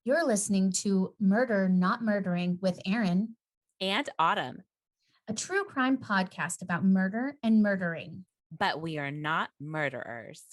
You're listening to Murder Not Murdering with Erin, And Autumn, a true crime podcast about murder and murdering. but we are not murderers.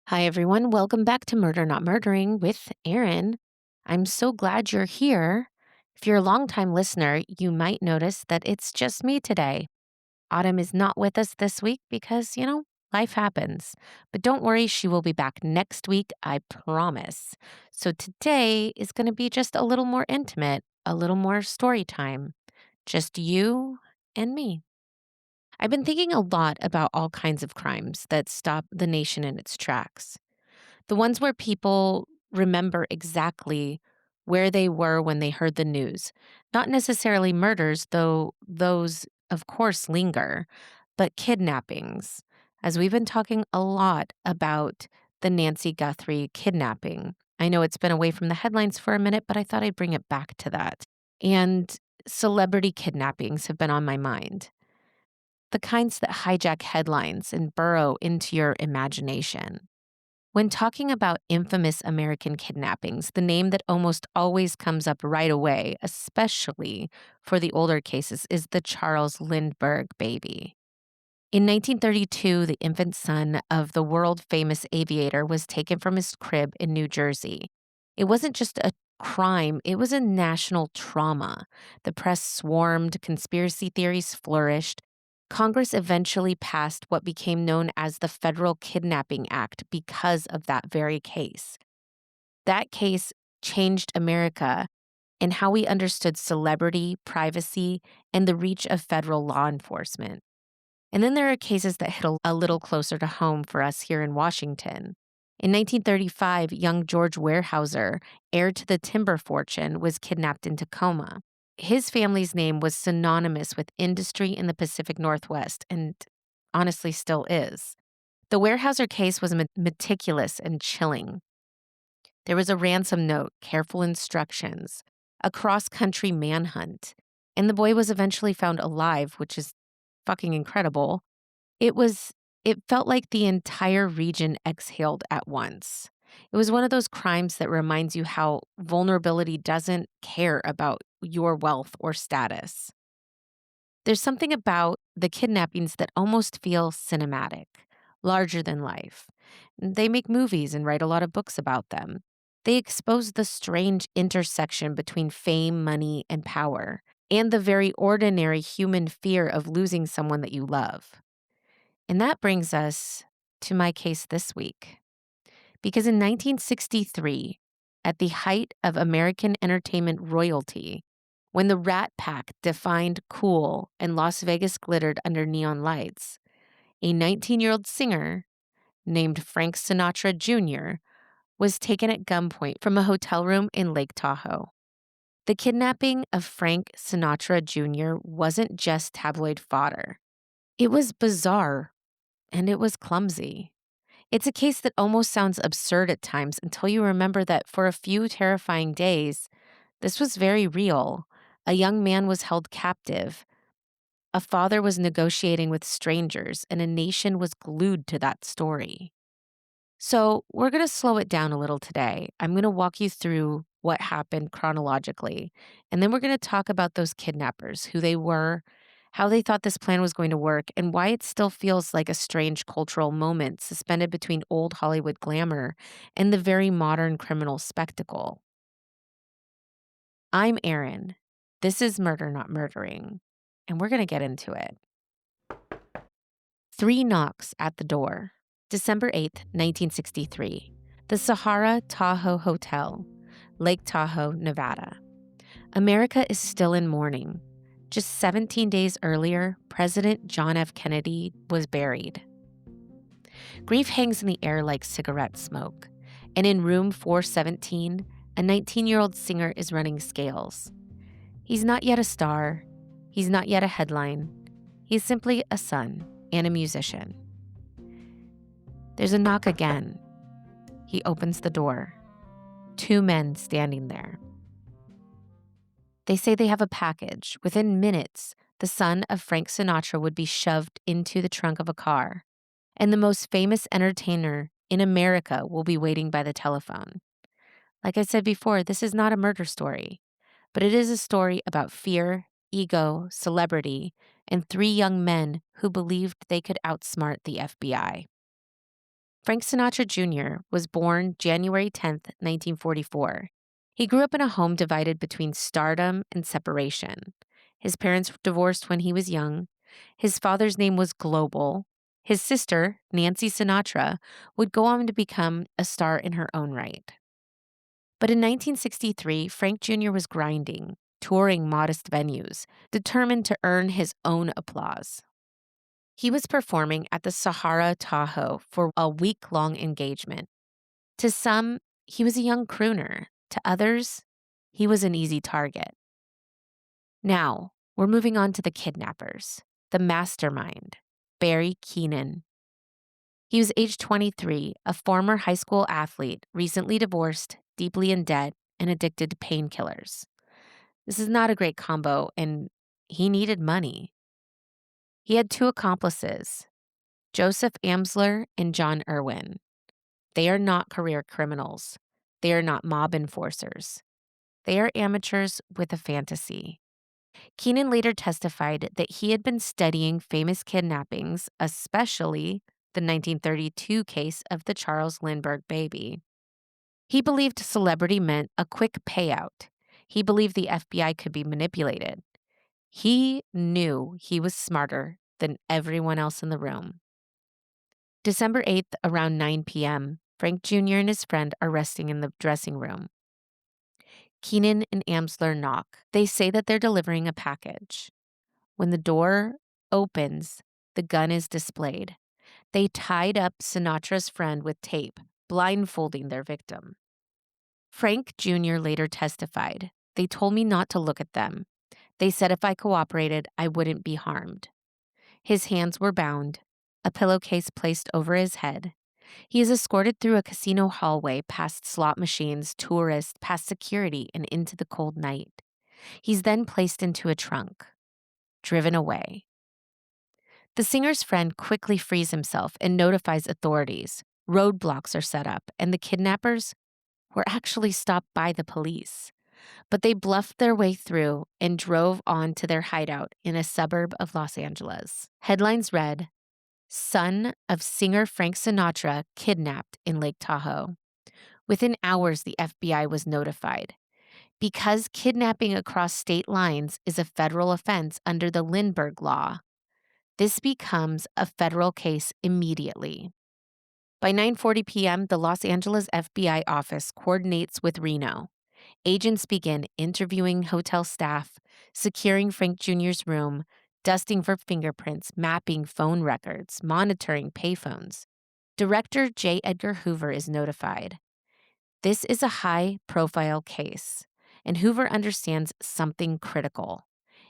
Hi, everyone. Welcome back to Murder Not Murdering with Erin. I'm so glad you're here. If you're a longtime listener, you might notice that it's just me today. Autumn is not with us this week because, life happens. But don't worry, she will be back next week, I promise. So today is going to be just a little more intimate, a little more story time. Just you and me. I've been thinking a lot about all kinds of crimes that stop the nation in its tracks. The ones where people remember exactly where they were when they heard the news. Not necessarily murders, though those, of course, linger, but kidnappings. As we've been talking a lot about the Nancy Guthrie kidnapping. I know it's been away from the headlines for a minute, but I thought I'd bring it back to that. And celebrity kidnappings have been on my mind. The kinds that hijack headlines and burrow into your imagination. When talking about infamous American kidnappings, the name that almost always comes up right away, especially for the older cases, is the Charles Lindbergh baby. In 1932, the infant son of the world famous aviator was taken from his crib in New Jersey. It wasn't just a crime, it was a national trauma. The press swarmed, conspiracy theories flourished. Congress eventually passed what became known as the Federal Kidnapping Act because of that very case. That case changed America and how we understood celebrity, privacy, and the reach of federal law enforcement. And then there are cases that hit a little closer to home for us here in Washington. In 1935, young George Weyerhaeuser, heir to the timber fortune, was kidnapped in Tacoma. His family's name was synonymous with industry in the Pacific Northwest and honestly still is. The Weyerhaeuser case was meticulous and chilling. There was a ransom note, careful instructions, a cross-country manhunt, and the boy was eventually found alive, which is fucking incredible. It was it felt like the entire region exhaled at once. It was one of those crimes that reminds you how vulnerability doesn't care about your wealth or status. There's something about the kidnappings that almost feel cinematic, larger than life. They make movies and write a lot of books about them. They expose the strange intersection between fame, money, and power, and the very ordinary human fear of losing someone that you love. And that brings us to my case this week. Because in 1963, at the height of American entertainment royalty, when the Rat Pack defined cool and Las Vegas glittered under neon lights, a 19-year-old singer named Frank Sinatra Jr. was taken at gunpoint from a hotel room in Lake Tahoe. The kidnapping of Frank Sinatra Jr. wasn't just tabloid fodder. It was bizarre and it was clumsy. It's a case that almost sounds absurd at times until you remember that for a few terrifying days, this was very real. A young man was held captive. A father was negotiating with strangers, and a nation was glued to that story. So, we're going to slow it down a little today. I'm going to walk you through what happened chronologically, and then we're going to talk about those kidnappers, who they were, how they thought this plan was going to work, and why it still feels like a strange cultural moment suspended between old Hollywood glamour and the very modern criminal spectacle. I'm Erin. This is Murder Not Murdering, and we're going to get into it. 3 knocks at the door. December 8th, 1963. The Sahara Tahoe Hotel, Lake Tahoe, Nevada. America is still in mourning. Just 17 days earlier, President John F. Kennedy was buried. Grief hangs in the air like cigarette smoke, and in room 417, a 19-year-old singer is running scales. He's not yet a star. He's not yet a headline. He's simply a son and a musician. There's a knock again. He opens the door. 2 men standing there. They say they have a package. Within minutes, the son of Frank Sinatra would be shoved into the trunk of a car, and the most famous entertainer in America will be waiting by the telephone. Like I said before, this is not a murder story, but it is a story about fear, ego, celebrity, and 3 young men who believed they could outsmart the FBI. Frank Sinatra Jr. was born January 10th, 1944. He grew up in a home divided between stardom and separation. His parents divorced when he was young. His father's name was Global. His sister, Nancy Sinatra, would go on to become a star in her own right. But in 1963, Frank Jr. was grinding, touring modest venues, determined to earn his own applause. He was performing at the Sahara Tahoe for a week-long engagement. To some, he was a young crooner. To others, he was an easy target. Now, we're moving on to the kidnappers, the mastermind, Barry Keenan. He was age 23, a former high school athlete, recently divorced, deeply in debt, and addicted to painkillers. This is not a great combo, and he needed money. He had 2 accomplices, Joseph Amsler and John Irwin. They are not career criminals. They are not mob enforcers. They are amateurs with a fantasy. Keenan later testified that he had been studying famous kidnappings, especially the 1932 case of the Charles Lindbergh baby. He believed celebrity meant a quick payout. He believed the FBI could be manipulated. He knew he was smarter than everyone else in the room. December 8th, around 9 p.m., Frank Jr. and his friend are resting in the dressing room. Keenan and Amsler knock. They say that they're delivering a package. When the door opens, the gun is displayed. They tied up Sinatra's friend with tape, blindfolding their victim. Frank Jr. later testified. They told me not to look at them. They said if I cooperated, I wouldn't be harmed. His hands were bound, a pillowcase placed over his head. He is escorted through a casino hallway, past slot machines, tourists, past security, and into the cold night. He's then placed into a trunk, driven away. The singer's friend quickly frees himself and notifies authorities. Roadblocks are set up, and the kidnappers were actually stopped by the police. But they bluffed their way through and drove on to their hideout in a suburb of Los Angeles. Headlines read, "Son of singer Frank Sinatra kidnapped in Lake Tahoe." Within hours, the FBI was notified. Because kidnapping across state lines is a federal offense under the Lindbergh law, this becomes a federal case immediately. By 9:40 p.m., the Los Angeles FBI office coordinates with Reno. Agents begin interviewing hotel staff, securing Frank Jr.'s room, dusting for fingerprints, mapping phone records, monitoring payphones. Director J. Edgar Hoover is notified. This is a high-profile case, and Hoover understands something critical.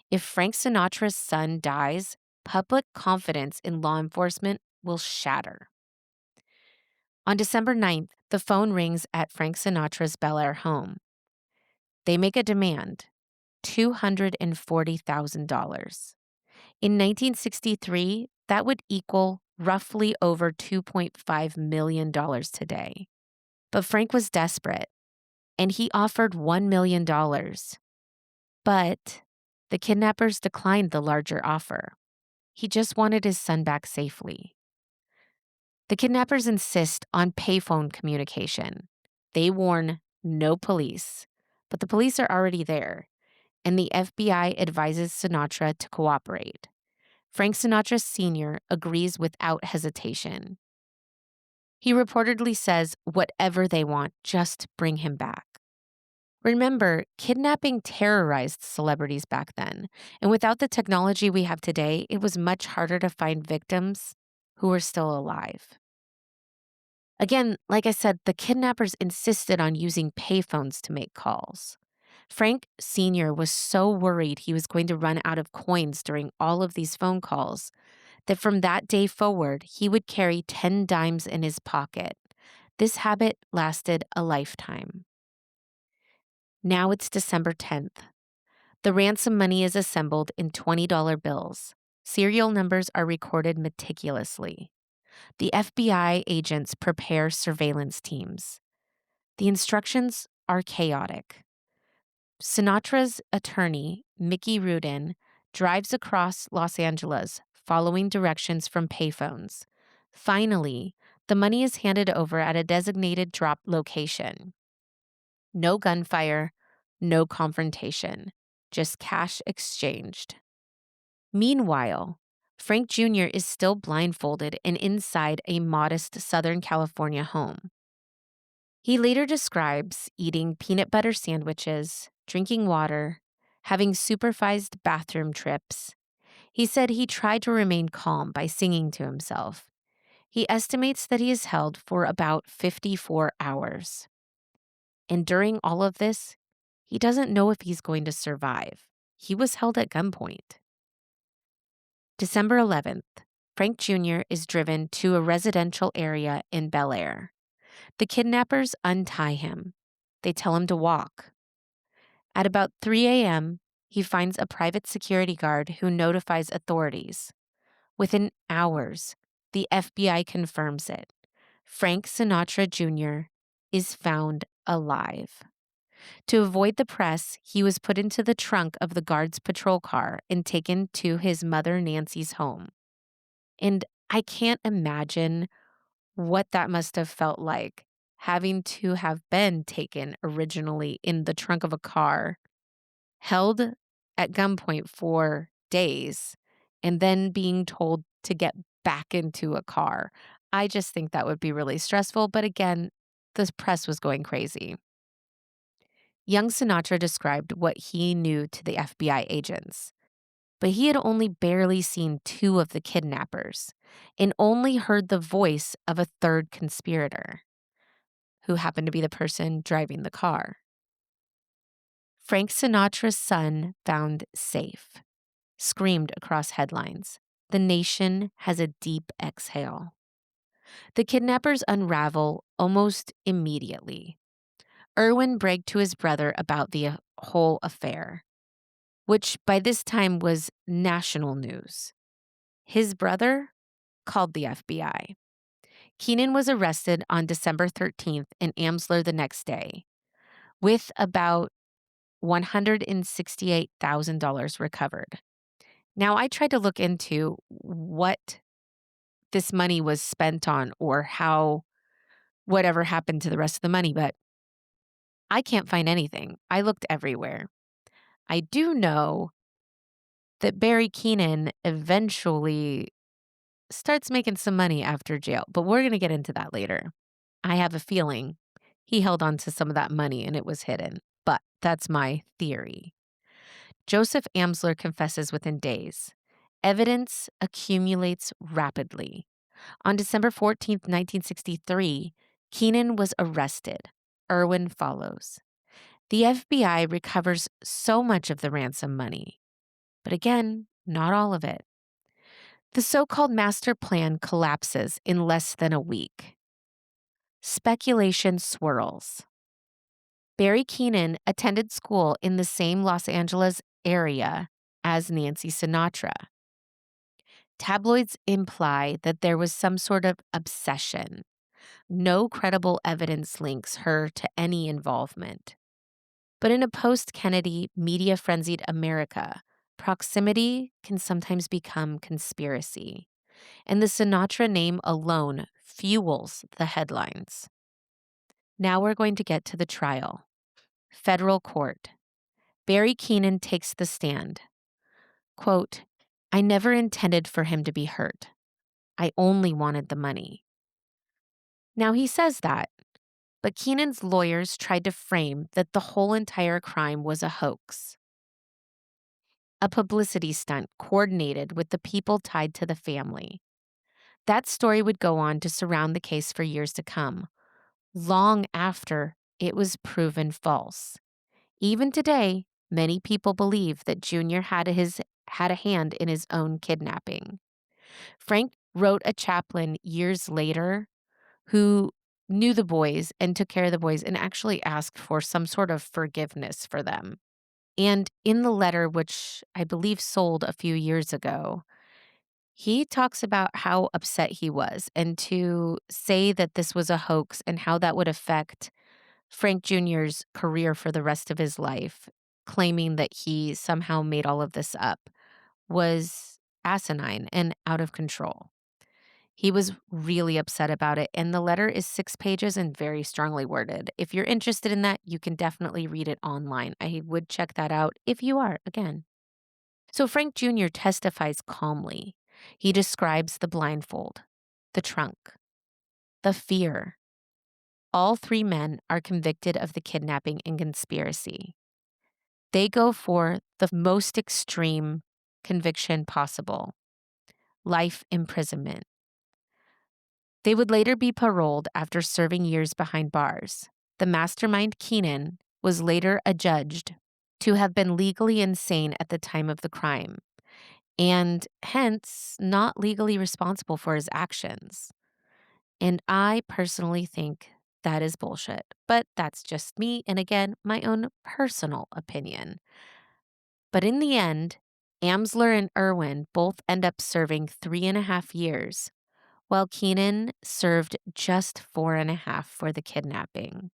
If Frank Sinatra's son dies, public confidence in law enforcement will shatter. On December 9th, the phone rings at Frank Sinatra's Bel Air home. They make a demand, $240,000. In 1963, that would equal roughly over $2.5 million today. But Frank was desperate, and he offered $1 million. But the kidnappers declined the larger offer. He just wanted his son back safely. The kidnappers insist on payphone communication. They warn no police, but the police are already there, and the FBI advises Sinatra to cooperate. Frank Sinatra Sr. agrees without hesitation. He reportedly says, "Whatever they want, just bring him back." Remember, kidnapping terrorized celebrities back then, and without the technology we have today, it was much harder to find victims who were still alive. Again, like I said, the kidnappers insisted on using payphones to make calls. Frank Sr. was so worried he was going to run out of coins during all of these phone calls that from that day forward, he would carry 10 dimes in his pocket. This habit lasted a lifetime. Now it's December 10th. The ransom money is assembled in $20 bills. Serial numbers are recorded meticulously. The FBI agents prepare surveillance teams. The instructions are chaotic. Sinatra's attorney, Mickey Rudin, drives across Los Angeles following directions from payphones. Finally, the money is handed over at a designated drop location. No gunfire, no confrontation, just cash exchanged. Meanwhile, Frank Jr. is still blindfolded and inside a modest Southern California home. He later describes eating peanut butter sandwiches, drinking water, having supervised bathroom trips. He said he tried to remain calm by singing to himself. He estimates that he is held for about 54 hours. And during all of this, he doesn't know if he's going to survive. He was held at gunpoint. December 11th, Frank Jr. is driven to a residential area in Bel Air. The kidnappers untie him. They tell him to walk. At about 3 a.m., he finds a private security guard who notifies authorities. Within hours, the FBI confirms it. Frank Sinatra Jr. is found alive. To avoid the press, he was put into the trunk of the guard's patrol car and taken to his mother Nancy's home. And I can't imagine what that must have felt like, having to have been taken originally in the trunk of a car, held at gunpoint for days, and then being told to get back into a car. I just think that would be really stressful. But again, the press was going crazy. Young Sinatra described what he knew to the FBI agents, but he had only barely seen 2 of the kidnappers and only heard the voice of a third conspirator, who happened to be the person driving the car. Frank Sinatra's son found safe, screamed across headlines. The nation has a deep exhale. The kidnappers unravel almost immediately. Erwin bragged to his brother about the whole affair, which by this time was national news. His brother called the FBI. Keenan was arrested on December 13th in Amsler the next day, with about $168,000 recovered. Now, I tried to look into what this money was spent on or how whatever happened to the rest of the money, but I can't find anything. I looked everywhere. I do know that Barry Keenan eventually starts making some money after jail, but we're going to get into that later. I have a feeling he held on to some of that money and it was hidden, but that's my theory. Joseph Amsler confesses within days. Evidence accumulates rapidly. On December 14th, 1963, Keenan was arrested. Erwin follows. The FBI recovers so much of the ransom money, but again, not all of it. The so-called master plan collapses in less than a week. Speculation swirls. Barry Keenan attended school in the same Los Angeles area as Nancy Sinatra. Tabloids imply that there was some sort of obsession. No credible evidence links her to any involvement. But in a post-Kennedy, media-frenzied America, proximity can sometimes become conspiracy. And the Sinatra name alone fuels the headlines. Now we're going to get to the trial. Federal court. Barry Keenan takes the stand. Quote, "I never intended for him to be hurt. I only wanted the money." Now he says that, but Keenan's lawyers tried to frame that the whole entire crime was a hoax. A publicity stunt coordinated with the people tied to the family. That story would go on to surround the case for years to come, long after it was proven false. Even today, many people believe that Junior had a hand in his own kidnapping. Frank wrote a chaplain years later who knew the boys and took care of the boys and actually asked for some sort of forgiveness for them. And in the letter, which I believe sold a few years ago, he talks about how upset he was and to say that this was a hoax and how that would affect Frank Jr.'s career for the rest of his life, claiming that he somehow made all of this up, was asinine and out of control. He was really upset about it, and the letter is 6 pages and very strongly worded. If you're interested in that, you can definitely read it online. I would check that out if you are, again. So Frank Jr. testifies calmly. He describes the blindfold, the trunk, the fear. All 3 men are convicted of the kidnapping and conspiracy. They go for the most extreme conviction possible, life imprisonment. They would later be paroled after serving years behind bars. The mastermind, Keenan, was later adjudged to have been legally insane at the time of the crime, and hence not legally responsible for his actions. And I personally think that is bullshit, but that's just me, and again, my own personal opinion. But in the end, Amsler and Irwin both end up serving 3.5 years, while Keenan served just 4.5 for the kidnapping.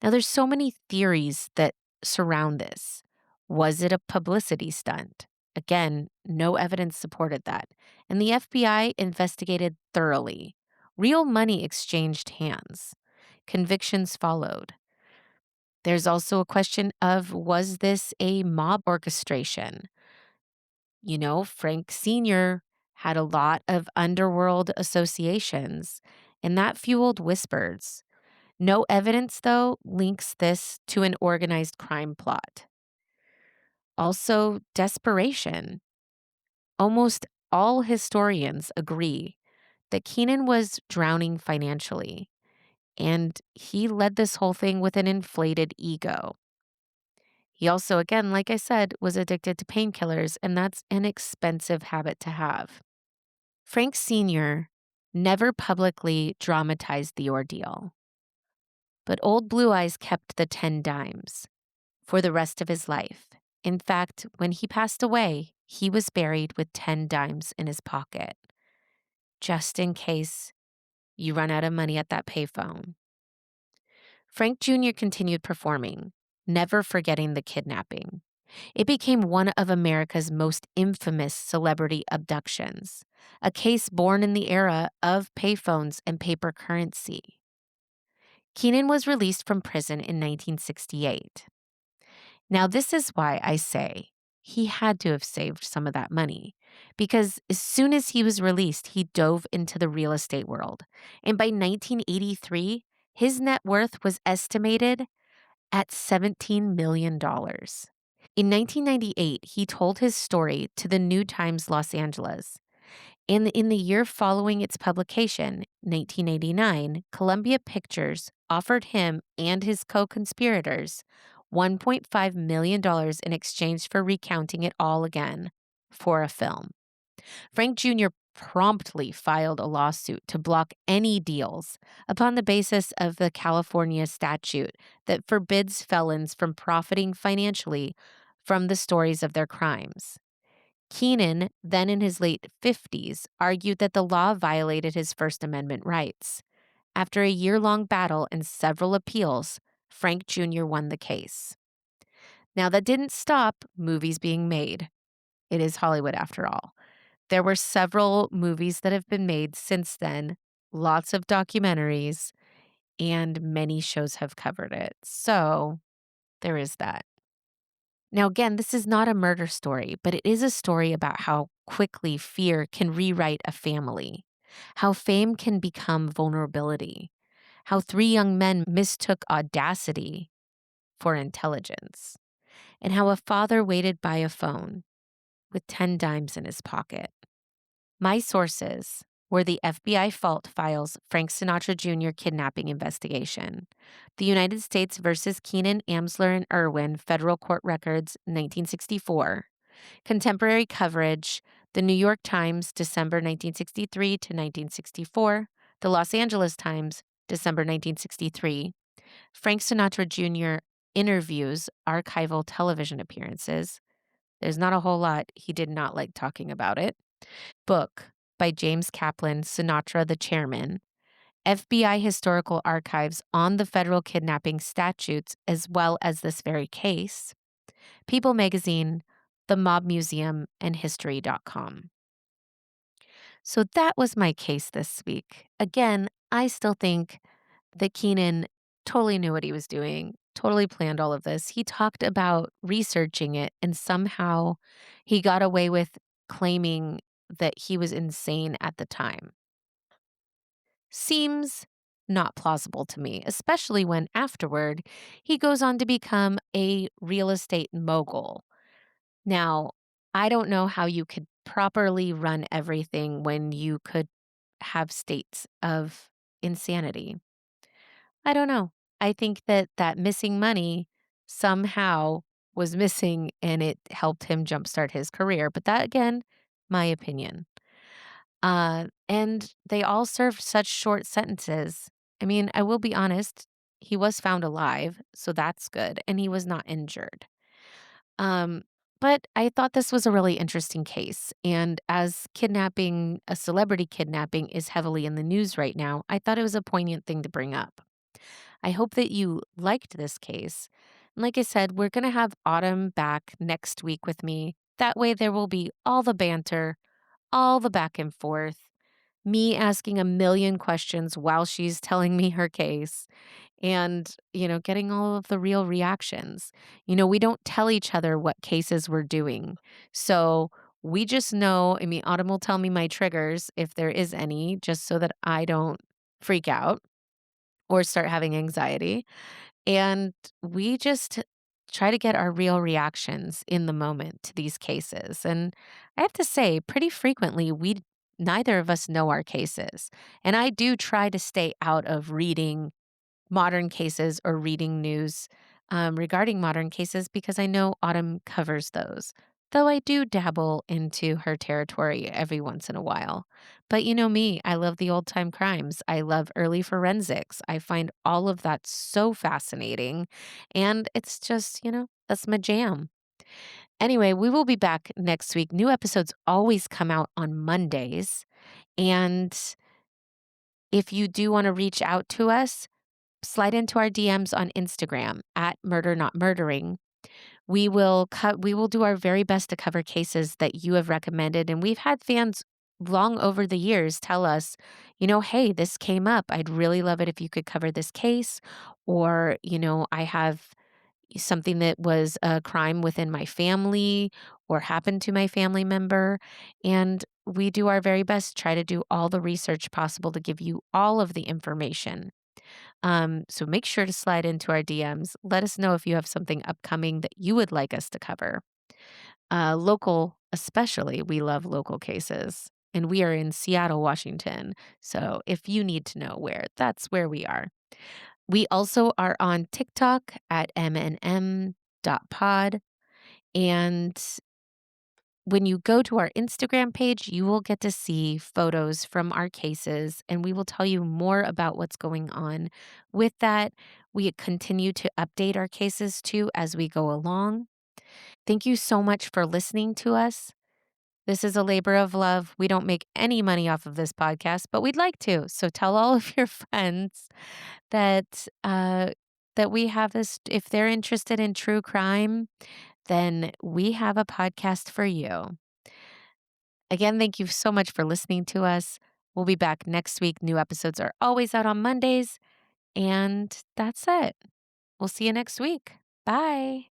Now, there's so many theories that surround this. Was it a publicity stunt? Again, no evidence supported that. And the FBI investigated thoroughly. Real money exchanged hands. Convictions followed. There's also a question of, was this a mob orchestration? Frank Sr. had a lot of underworld associations, and that fueled whispers. No evidence, though, links this to an organized crime plot. Also, desperation. Almost all historians agree that Keenan was drowning financially, and he led this whole thing with an inflated ego. He also, again, like I said, was addicted to painkillers, and that's an expensive habit to have. Frank Sr. never publicly dramatized the ordeal, but Old Blue Eyes kept the 10 dimes for the rest of his life. In fact, when he passed away, he was buried with 10 dimes in his pocket, just in case you run out of money at that payphone. Frank Jr. continued performing, never forgetting the kidnapping. It became one of America's most infamous celebrity abductions, a case born in the era of payphones and paper currency. Keenan was released from prison in 1968. Now, this is why I say he had to have saved some of that money, because as soon as he was released, he dove into the real estate world. And by 1983, his net worth was estimated at $17 million. In 1998, he told his story to the New Times Los Angeles. And in the year following its publication, 1989, Columbia Pictures offered him and his co-conspirators $1.5 million in exchange for recounting it all again for a film. Frank Jr. promptly filed a lawsuit to block any deals upon the basis of the California statute that forbids felons from profiting financially from the stories of their crimes. Keenan, then in his late 50s, argued that the law violated his First Amendment rights. After a year-long battle and several appeals, Frank Jr. won the case. Now, that didn't stop movies being made. It is Hollywood, after all. There were several movies that have been made since then, lots of documentaries, and many shows have covered it. So there is that. Now, again, this is not a murder story, but it is a story about how quickly fear can rewrite a family, how fame can become vulnerability, how 3 young men mistook audacity for intelligence, and how a father waited by a phone with 10 dimes in his pocket. My sources were the FBI Fault Files Frank Sinatra Jr. kidnapping investigation, the United States versus Keenan, Amsler, and Irwin Federal Court Records, 1964, contemporary coverage, The New York Times, December 1963 to 1964. The Los Angeles Times, December 1963. Frank Sinatra Jr. interviews archival television appearances. There's not a whole lot. He did not like talking about it. Book by James Kaplan, Sinatra the Chairman. FBI Historical Archives on the federal kidnapping statutes, as well as this very case. People Magazine, the Mob Museum, and History.com. So that was my case this week. Again, I still think that Keenan totally knew what he was doing, totally planned all of this. He talked about researching it, and somehow he got away with claiming that he was insane at the time. Seems not plausible to me, especially when afterward he goes on to become a real estate mogul. Now, I don't know how you could properly run everything when you could have states of insanity. I don't know. I think that that missing money somehow was missing and it helped him jumpstart his career. But that, again, my opinion. And they all served such short sentences. I mean, I will be honest, he was found alive, so that's good, and he was not injured. Um, but I thought this was a really interesting case. And as kidnapping, a celebrity kidnapping, is heavily in the news right now, I thought it was a poignant thing to bring up. I hope that you liked this case. And like I said, we're going to have Autumn back next week with me. That way, there will be all the banter, all the back and forth, me asking a million questions while she's telling me her case, and, getting all of the real reactions. We don't tell each other what cases we're doing. So we just know, I mean, Autumn will tell me my triggers if there is any, just so that I don't freak out or start having anxiety. And we just try to get our real reactions in the moment to these cases. And I have to say, pretty frequently, neither of us know our cases. And I do try to stay out of reading modern cases or reading news regarding modern cases because I know Autumn covers those. Though I do dabble into her territory every once in a while. But you know me, I love the old time crimes. I love early forensics. I find all of that so fascinating. And it's just, that's my jam. Anyway, we will be back next week. New episodes always come out on Mondays. And if you do want to reach out to us, slide into our DMs on Instagram at Murder Not Murdering. We will do our very best to cover cases that you have recommended, and we've had fans long over the years tell us, hey, this came up. I'd really love it if you could cover this case, or I have something that was a crime within my family or happened to my family member, and we do our very best to try to do all the research possible to give you all of the information. So make sure to slide into our DMs. Let us know if you have something upcoming that you would like us to cover. Local, especially, we love local cases. And we are in Seattle, Washington. So if you need to know where, that's where we are. We also are on TikTok at mnm.pod. And when you go to our Instagram page, you will get to see photos from our cases, and we will tell you more about what's going on. With that, we continue to update our cases too as we go along. Thank you so much for listening to us. This is a labor of love. We don't make any money off of this podcast, but we'd like to. So tell all of your friends that that we have this. If they're interested in true crime, then we have a podcast for you. Again, thank you so much for listening to us. We'll be back next week. New episodes are always out on Mondays. And that's it. We'll see you next week. Bye.